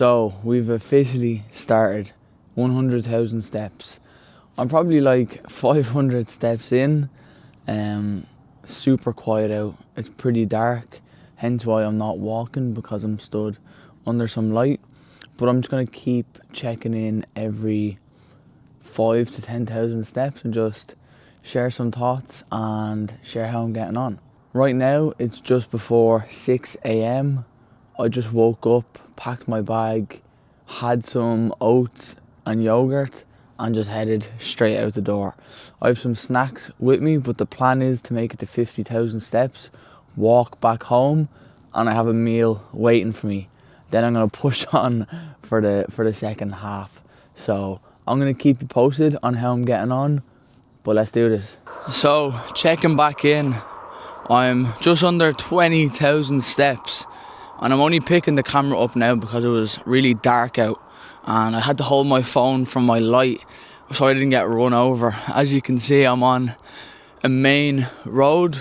So we've officially started 100,000 steps. I'm probably like 500 steps in. Super quiet out. It's pretty dark, hence why I'm not walking, because I'm stood under some light. But I'm just gonna keep checking in every 5 to 10,000 steps and just share some thoughts and share how I'm getting on. Right now it's just before 6 a.m. I just woke up, packed my bag, had some oats and yogurt and just headed straight out the door. I have some snacks with me, but the plan is to make it to 50,000 steps, walk back home, and I have a meal waiting for me. Then I'm gonna push on for the second half. So I'm gonna keep you posted on how I'm getting on, but let's do this. So checking back in, I'm just under 20,000 steps. And I'm only picking the camera up now because it was really dark out and I had to hold my phone from my light so I didn't get run over. As you can see, I'm on a main road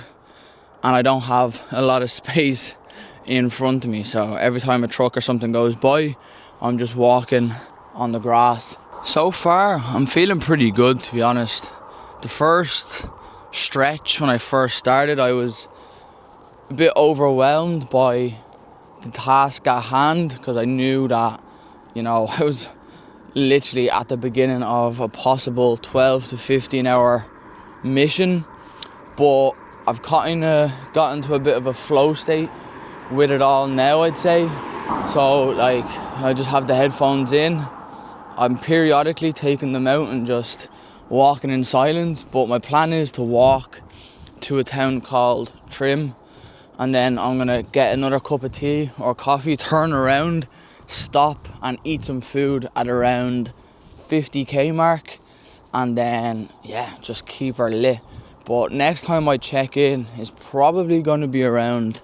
and I don't have a lot of space in front of me. So every time a truck or something goes by, I'm just walking on the grass. So far, I'm feeling pretty good, to be honest. The first stretch when I first started, I was a bit overwhelmed by the task at hand because I knew that, I was literally at the beginning of a possible 12 to 15 hour mission, but I've kind of gotten to a bit of a flow state with it all now, I'd say. So I just have the headphones in. I'm periodically taking them out and just walking in silence, but my plan is to walk to a town called Trim, and then I'm gonna get another cup of tea or coffee, turn around, stop and eat some food at around 50k mark, and then just keep her lit. But next time I check in is probably gonna be around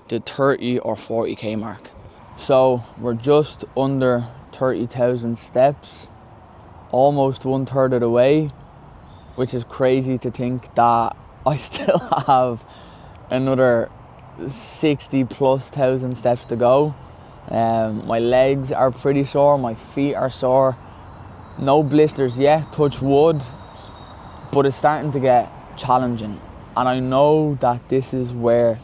the 30 or 40k mark. So we're just under 30,000 steps, almost 1/3 of the way, which is crazy to think that I still have another 60 plus thousand steps to go. My legs are pretty sore, my feet are sore. No blisters yet, touch wood, but it's starting to get challenging. And I know that this is where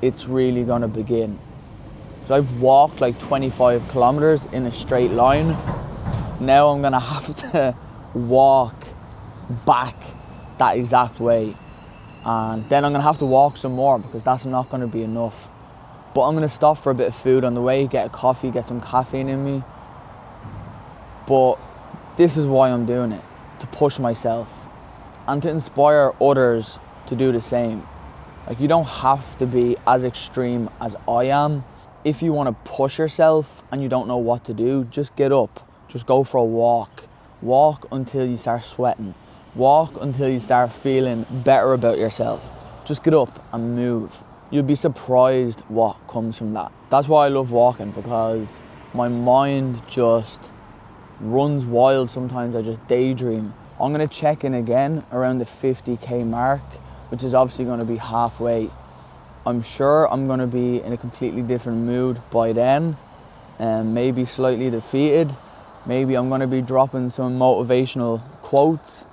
it's really gonna begin. So I've walked like 25 kilometers in a straight line. Now I'm gonna have to walk back that exact way. And then I'm gonna have to walk some more because that's not gonna be enough. But I'm gonna stop for a bit of food on the way, get a coffee, get some caffeine in me. But this is why I'm doing it, to push myself and to inspire others to do the same. Like, you don't have to be as extreme as I am. If you wanna push yourself and you don't know what to do, just get up, just go for a walk. Walk until you start sweating. Walk until you start feeling better about yourself. Just get up and move. You'll be surprised what comes from that. That's why I love walking, because my mind just runs wild sometimes. I just daydream. I'm gonna check in again around the 50k mark, which is obviously gonna be halfway. I'm sure I'm gonna be in a completely different mood by then, and maybe slightly defeated. Maybe I'm gonna be dropping some motivational quotes.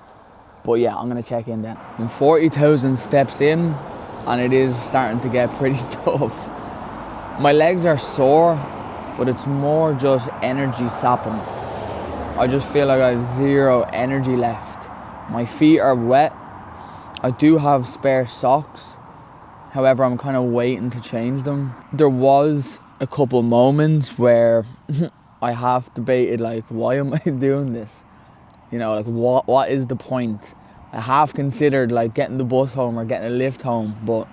But yeah, I'm gonna check in then. I'm 40,000 steps in and it is starting to get pretty tough. My legs are sore, but it's more just energy sapping. I just feel like I have zero energy left. My feet are wet. I do have spare socks. However, I'm kind of waiting to change them. There was a couple moments where I half debated, like, why am I doing this? What is the point? I half considered like getting the bus home or getting a lift home, but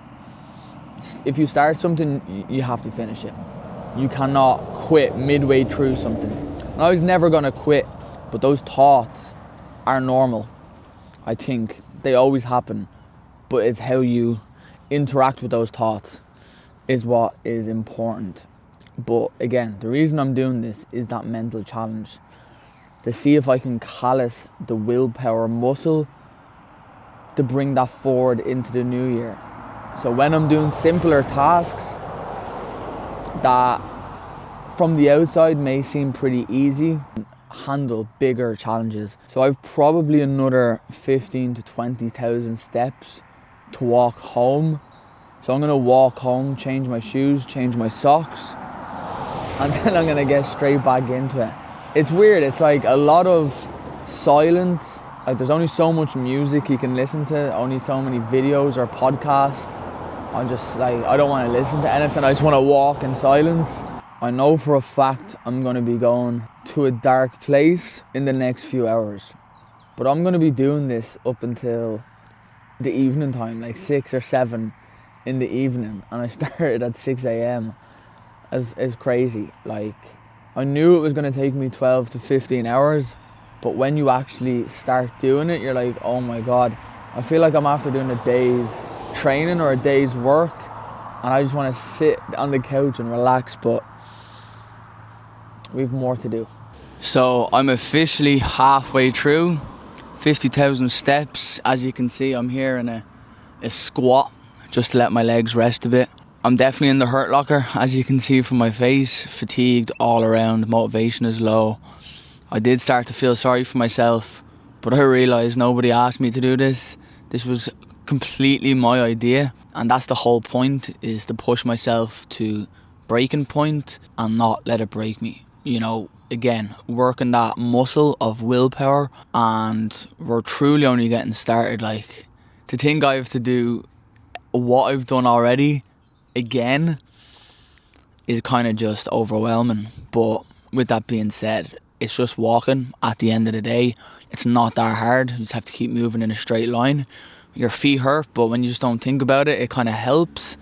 if you start something, you have to finish it. You cannot quit midway through something. And I was never gonna quit, but those thoughts are normal. I think they always happen, but it's how you interact with those thoughts is what is important. But again, the reason I'm doing this is that mental challenge, to see if I can callous the willpower muscle to bring that forward into the new year. So when I'm doing simpler tasks that from the outside may seem pretty easy, handle bigger challenges. So I've probably another 15 to 20,000 steps to walk home. So I'm gonna walk home, change my shoes, change my socks, and then I'm gonna get straight back into it. It's weird, it's like a lot of silence. Like there's only so much music you can listen to, only so many videos or podcasts. I'm just like, I don't want to listen to anything, I just want to walk in silence. I know for a fact I'm going to be going to a dark place in the next few hours. But I'm going to be doing this up until the evening time, like 6 or 7 in the evening. And I started at 6 a.m. It's crazy. Like, I knew it was going to take me 12 to 15 hours. But when you actually start doing it, you're like, oh my God. I feel like I'm after doing a day's training or a day's work, and I just want to sit on the couch and relax, but we've more to do. So I'm officially halfway through, 50,000 steps. As you can see, I'm here in a squat just to let my legs rest a bit. I'm definitely in the hurt locker, as you can see from my face. Fatigued all around, motivation is low. I did start to feel sorry for myself, but I realised nobody asked me to do this. This was completely my idea, and that's the whole point, is to push myself to breaking point and not let it break me. You know, again, working that muscle of willpower, and we're truly only getting started. Like, to think I have to do what I've done already again is kind of just overwhelming. But with that being said, it's just walking at the end of the day. It's not that hard. You just have to keep moving in a straight line. Your feet hurt, but when you just don't think about it, it kind of helps.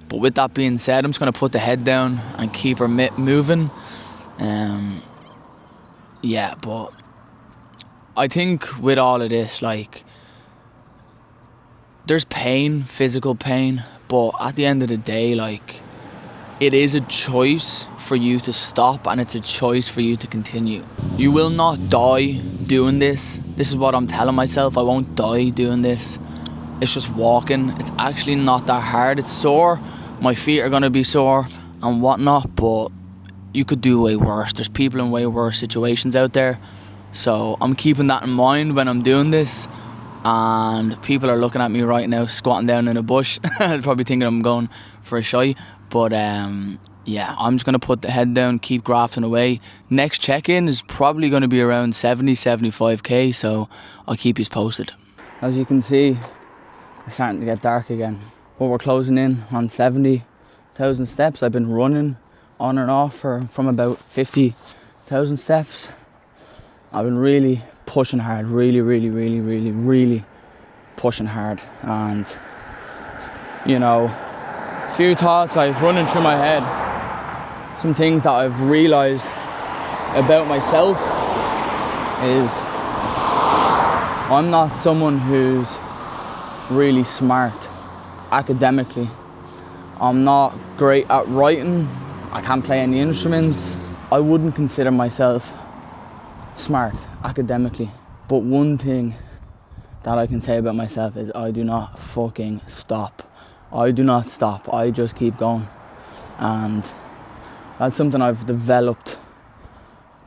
But with that being said, I'm just going to put the head down and keep her moving. Yeah, but I think with all of this, like, there's pain, physical pain, but at the end of the day, like, it is a choice for you to stop, and it's a choice for you to continue. You will not die doing this. This is what I'm telling myself. I won't die doing this. It's just walking. It's actually not that hard. It's sore. My feet are going to be sore and whatnot, but you could do way worse. There's people in way worse situations out there. So I'm keeping that in mind when I'm doing this. And people are looking at me right now squatting down in a bush. Probably thinking I'm going for a shy. But yeah, I'm just going to put the head down, keep grafting away. Next check-in is probably going to be around 75k, so I'll keep you posted. As you can see, it's starting to get dark again. But we're closing in on 70,000 steps. I've been running on and off from about 50,000 steps. I've been really pushing hard, really pushing hard. And, you know, a few thoughts like running through my head. Some things that I've realised about myself is I'm not someone who's really smart academically. I'm not great at writing. I can't play any instruments. I wouldn't consider myself smart academically. But one thing that I can say about myself is I do not fucking stop. I do not stop. I just keep going. And that's something I've developed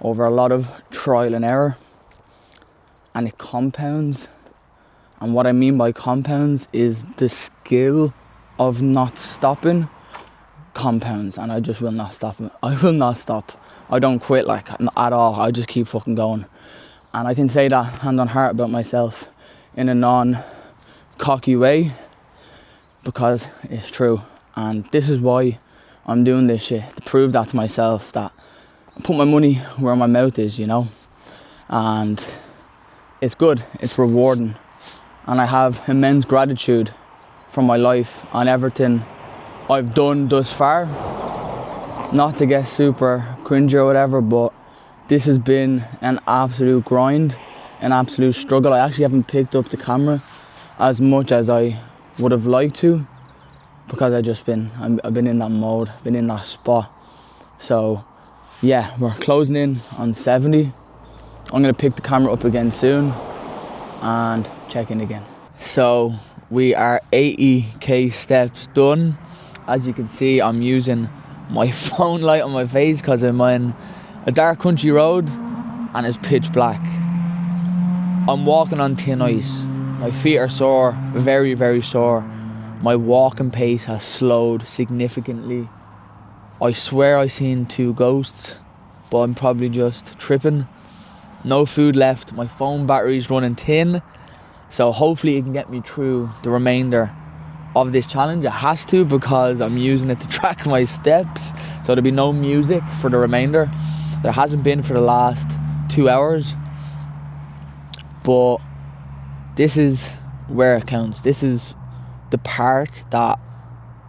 over a lot of trial and error. And it compounds. And what I mean by compounds is the skill of not stopping compounds. And I just will not stop. I will not stop. I don't quit, like, at all. I just keep fucking going. And I can say that hand on heart about myself in a non-cocky way, because it's true. And this is why I'm doing this shit, to prove that to myself, that I put my money where my mouth is, you know. And it's good, it's rewarding. And I have immense gratitude for my life and everything I've done thus far. Not to get super cringy or whatever, but this has been an absolute grind, an absolute struggle. I actually haven't picked up the camera as much as I would have liked to, because I've been in that mode, been in that spot. So yeah, we're closing in on 70. I'm gonna pick the camera up again soon and check in again. So we are 80k steps done. As you can see, I'm using my phone light on my face because I'm on a dark country road and it's pitch black. I'm walking on thin ice. My feet are sore, very, very sore. My walking pace has slowed significantly. I swear I seen 2 ghosts, but I'm probably just tripping. No food left. My phone battery's running thin, so hopefully it can get me through the remainder of this challenge. It has to, because I'm using it to track my steps, so there'll be no music for the remainder. There hasn't been for the last 2 hours, but this is where it counts. This is the part that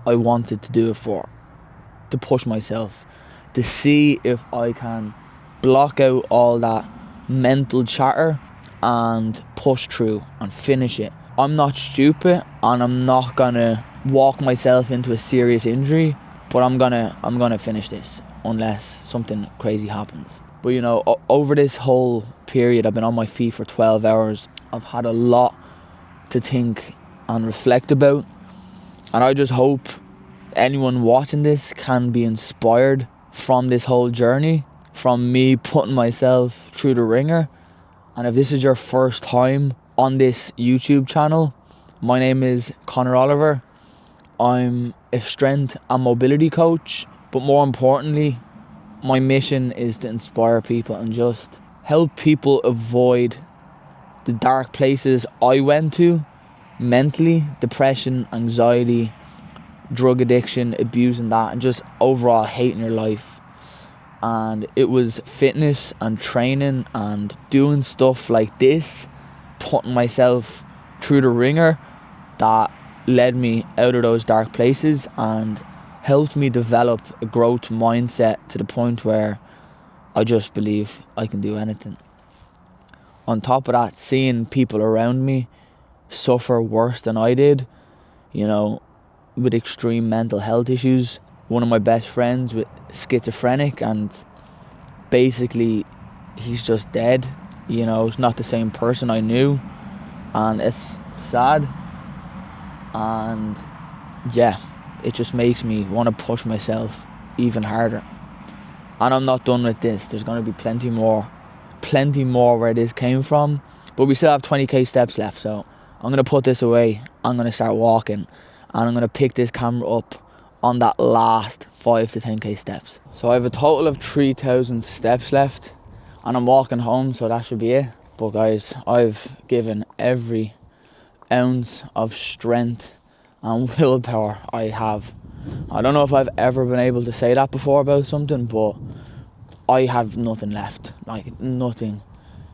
I wanted to do it for, to push myself, to see if I can block out all that mental chatter and push through and finish it. I'm not stupid, and I'm not gonna walk myself into a serious injury, but I'm gonna finish this unless something crazy happens. But you know, over this whole period, I've been on my feet for 12 hours. I've had a lot to think and reflect about, and I just hope anyone watching this can be inspired from this whole journey, from me putting myself through the ringer. And if this is your first time on this YouTube channel, my name is Conor Oliver. I'm a strength and mobility coach, but more importantly, my mission is to inspire people and just help people avoid the dark places I went to mentally: depression, anxiety, drug addiction, abusing that, and just overall hating your life. And it was fitness and training and doing stuff like this, putting myself through the ringer, that led me out of those dark places and helped me develop a growth mindset to the point where I just believe I can do anything. On top of that, seeing people around me suffer worse than I did, you know, with extreme mental health issues. One of my best friends with schizophrenic, and basically he's just dead. You know, he's not the same person I knew, and it's sad. And yeah, it just makes me want to push myself even harder. And I'm not done with this. There's going to be plenty more where this came from, but we still have 20k steps left. So I'm going to put this away, I'm going to start walking, and I'm going to pick this camera up on that last 5 to 10k steps. So I have a total of 3,000 steps left, and I'm walking home, so that should be it. But guys, I've given every ounce of strength and willpower I have. I don't know if I've ever been able to say that before about something, but I have nothing left, like nothing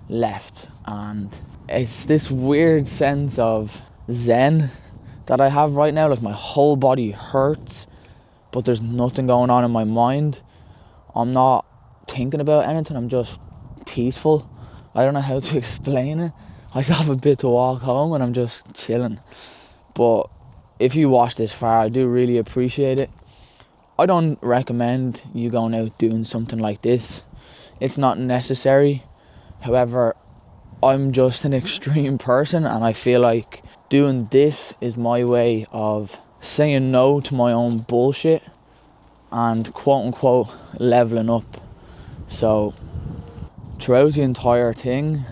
left. And it's this weird sense of zen that I have right now. Like, my whole body hurts, but there's nothing going on in my mind. I'm not thinking about anything, I'm just peaceful. I don't know how to explain it. I still have a bit to walk home and I'm just chilling. But if you watch this far, I do really appreciate it. I don't recommend you going out doing something like this. It's not necessary. However, I'm just an extreme person, and I feel like doing this is my way of saying no to my own bullshit and quote unquote leveling up. So throughout the entire thing,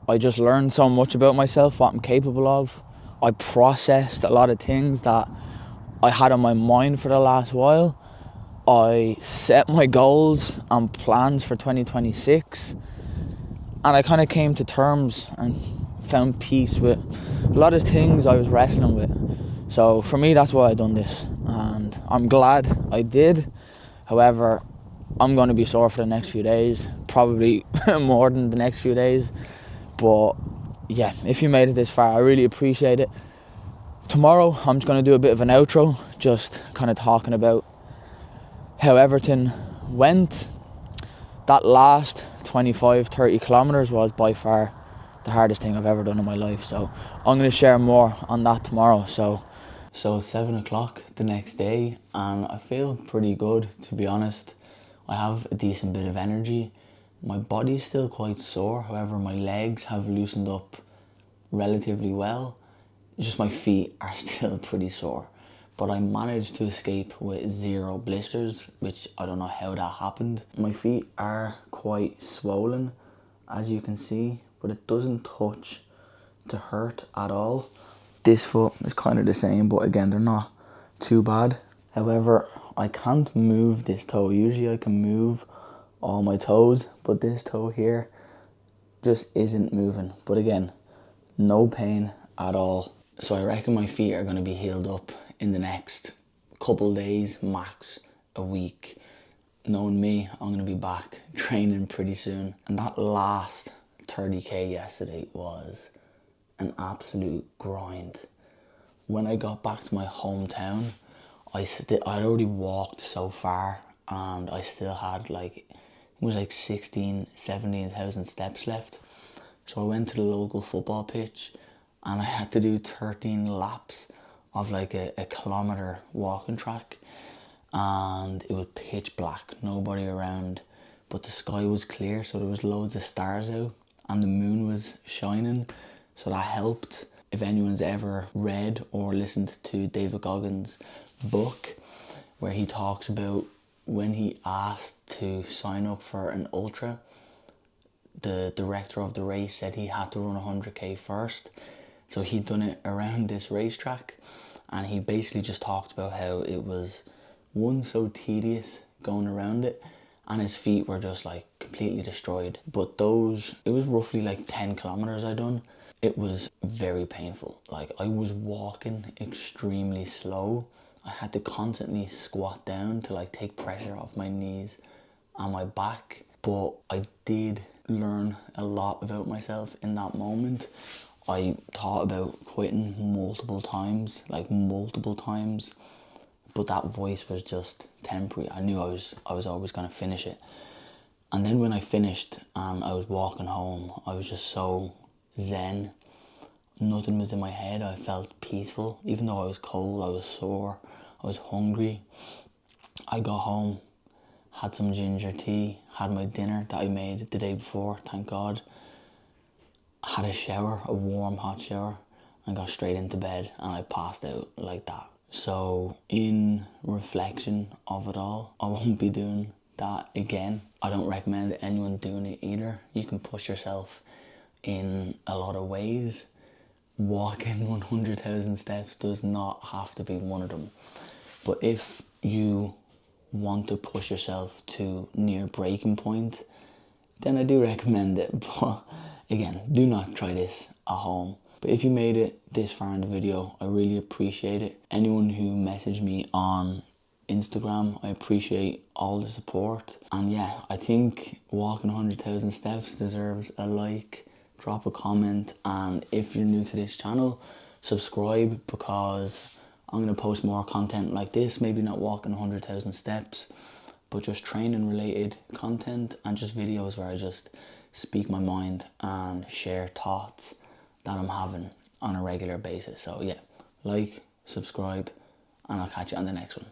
I just learned so much about myself, what I'm capable of. I processed a lot of things that I had on my mind for the last while. I set my goals and plans for 2026, and I kind of came to terms and found peace with a lot of things I was wrestling with. So for me, that's why I done this, and I'm glad I did. However, I'm going to be sore for the next few days, probably more than the next few days. But yeah, if you made it this far, I really appreciate it. Tomorrow, I'm just going to do a bit of an outro, just kind of talking about how everything went. That last 25-30 kilometers was by far the hardest thing I've ever done in my life, so I'm going to share more on that tomorrow. So it's 7 o'clock the next day, and I feel pretty good, to be honest. I have a decent bit of energy. My body's still quite sore, however my legs have loosened up relatively well. Just my feet are still pretty sore. but I managed to escape with 0 blisters, which I don't know how that happened. My feet are quite swollen, as you can see, but it doesn't touch to hurt at all. This foot is kind of the same, but again, they're not too bad. However, I can't move this toe. Usually I can move all my toes, but this toe here just isn't moving. But again, no pain at all. So I reckon my feet are going to be healed up in the next couple days, max a week. Knowing me, I'm going to be back training pretty soon. And that last 30k yesterday was an absolute grind. When I got back to my hometown, I'd already walked so far, and I still had it was like 17,000 steps left. So I went to the local football pitch and I had to do 13 laps of like a kilometre walking track, and it was pitch black, nobody around, but the sky was clear, so there was loads of stars out and the moon was shining, so that helped. If anyone's ever read or listened to David Goggins' book, where he talks about when he asked to sign up for an ultra, the director of the race said he had to run 100k first. So he'd done it around this racetrack, and he basically just talked about how it was, one, so tedious going around it, and his feet were just like completely destroyed. But it was roughly like 10 kilometers I done. It was very painful. Like, I was walking extremely slow. I had to constantly squat down to like take pressure off my knees and my back. But I did learn a lot about myself in that moment. I thought about quitting multiple times, but that voice was just temporary. I knew I was always going to finish it. And then when I finished and I was walking home, I was just so zen. Nothing was in my head. I felt peaceful. Even though I was cold, I was sore, I was hungry. I got home, had some ginger tea, had my dinner that I made the day before, thank God. Had a shower, a warm hot shower, and got straight into bed, and I passed out like that. So in reflection of it all, I won't be doing that again. I don't recommend anyone doing it either. You can push yourself in a lot of ways. Walking 100,000 steps does not have to be one of them. But if you want to push yourself to near breaking point, then I do recommend it. But again, do not try this at home. But if you made it this far in the video, I really appreciate it. Anyone who messaged me on Instagram, I appreciate all the support. And yeah, I think walking 100,000 steps deserves a like, drop a comment, and if you're new to this channel, subscribe, because I'm going to post more content like this. Maybe not walking 100,000 steps, but just training related content, and just videos where I just speak my mind and share thoughts that I'm having on a regular basis. So yeah, like, subscribe, and I'll catch you on the next one.